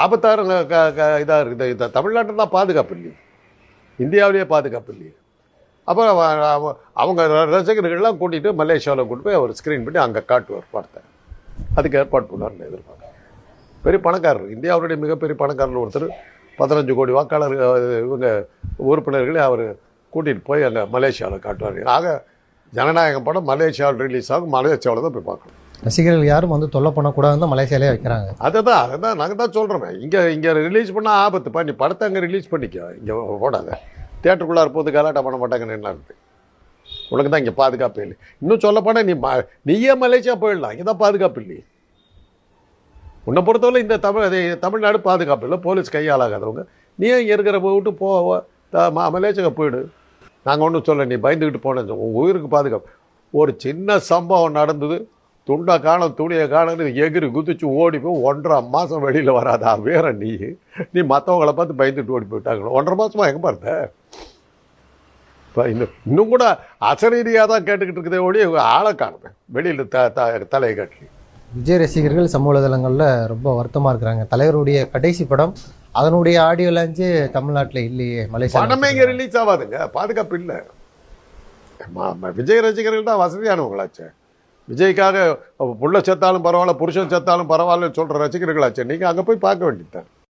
ஆபத்தார இதாக இருக்குது. இந்த தமிழ்நாட்டில் தான் பாதுகாப்பு இல்லையே, இந்தியாவிலேயே பாதுகாப்பு இல்லையே. அப்புறம் அவங்க ரசிகர்கள்லாம் கூட்டிகிட்டு மலேசியாவில் கூட்டு போய் அவர் ஸ்க்ரீன் பண்ணி அங்கே காட்டுவார் படத்தை. அதுக்கு ஏற்பாடு பண்ணார்னு எதிர்பார்க்க. பெரிய பணக்காரர், இந்தியாவுடைய மிகப்பெரிய பணக்காரர் ஒருத்தர். 15 கோடி வாக்காளர் இவங்க உறுப்பினர்களே அவர் கூட்டிகிட்டு போய் அங்கே மலேசியாவில் காட்டுவார். ஆக ஜனநாயகம் படம் மலேசியாவில் ரிலீஸ் ஆகும், மலேசியாவில் தான் போய் பார்க்கணும். ரசிகர்கள் யாரும் வந்து தொல்லை பண்ணக்கூடாதுன்னு தான் மலேசியாலே வைக்கிறாங்க. அதை தான் நாங்கள் தான் சொல்கிறோமே. இங்கே ரிலீஸ் பண்ணால் ஆபத்துப்பா, நீ படத்தை அங்கே ரிலீஸ் பண்ணிக்க, இங்கே போடாத. தியேட்டருக்குள்ளார போது கலாட்டா பண்ண மாட்டாங்கன்னு என்ன இருக்கு? உனக்கு தான் இங்கே பாதுகாப்பு இல்லை. இன்னும் சொல்லப்போனால் நீயே மலேசியா போயிடலாம், இங்கே தான் பாதுகாப்பு இல்லையே. உன்னை பொறுத்தவரை இந்த தமிழ்நாடு பாதுகாப்பு இல்லை, போலீஸ் கையாளாகாதவங்க. நீ இங்கே இருக்கிற விட்டு மலேசியா போயிடு. நாங்கள் ஒன்றும் சொல்ல, நீ பயந்துக்கிட்டு போனேன், உங்கள் உயிருக்கு பாதுகாப்பு. ஒரு சின்ன சம்பவம் நடந்தது, துண்டை காணும் துணியை காணுன்னு எகிரி குதிச்சு ஓடி போய் 1.5 மாதம் வெளியில் வராதா வேற நீ மற்றவங்கள பார்த்து பயந்துட்டு ஓடி போயிட்டாங்க. 1.5 மாதமாக எங்கே பார்த்த? இப்போ இன்னும் கூட அசரீதியாக தான் கேட்டுக்கிட்டு இருக்குதே ஓடி ஆளை காணுமே வெளியில் தலையை காட்டி. விஜய் ரசிகர்கள் சமூக வலைதளங்களில் ரொம்ப வருத்தமாக இருக்கிறாங்க. தலைவருடைய கடைசி படம் அதனுடைய ஆடியோ லான்ச்சு தமிழ்நாட்டில் இல்லையே, மலேசியா படமே இங்கே ரிலீஸ் ஆகாதுங்க, பாதுகாப்பு இல்லை. விஜய் ரசிகர்கள் தான் வசதியானவங்களாச்சே. விஜய்க்காக புள்ள செத்தாலும் பரவாயில்ல, புருஷன் செத்தாலும் பரவாயில்லன்னு சொல்கிற ரசிகர்களாச்சே. நீங்கள் அங்கே போய் பார்க்க வேண்டியதுதான்.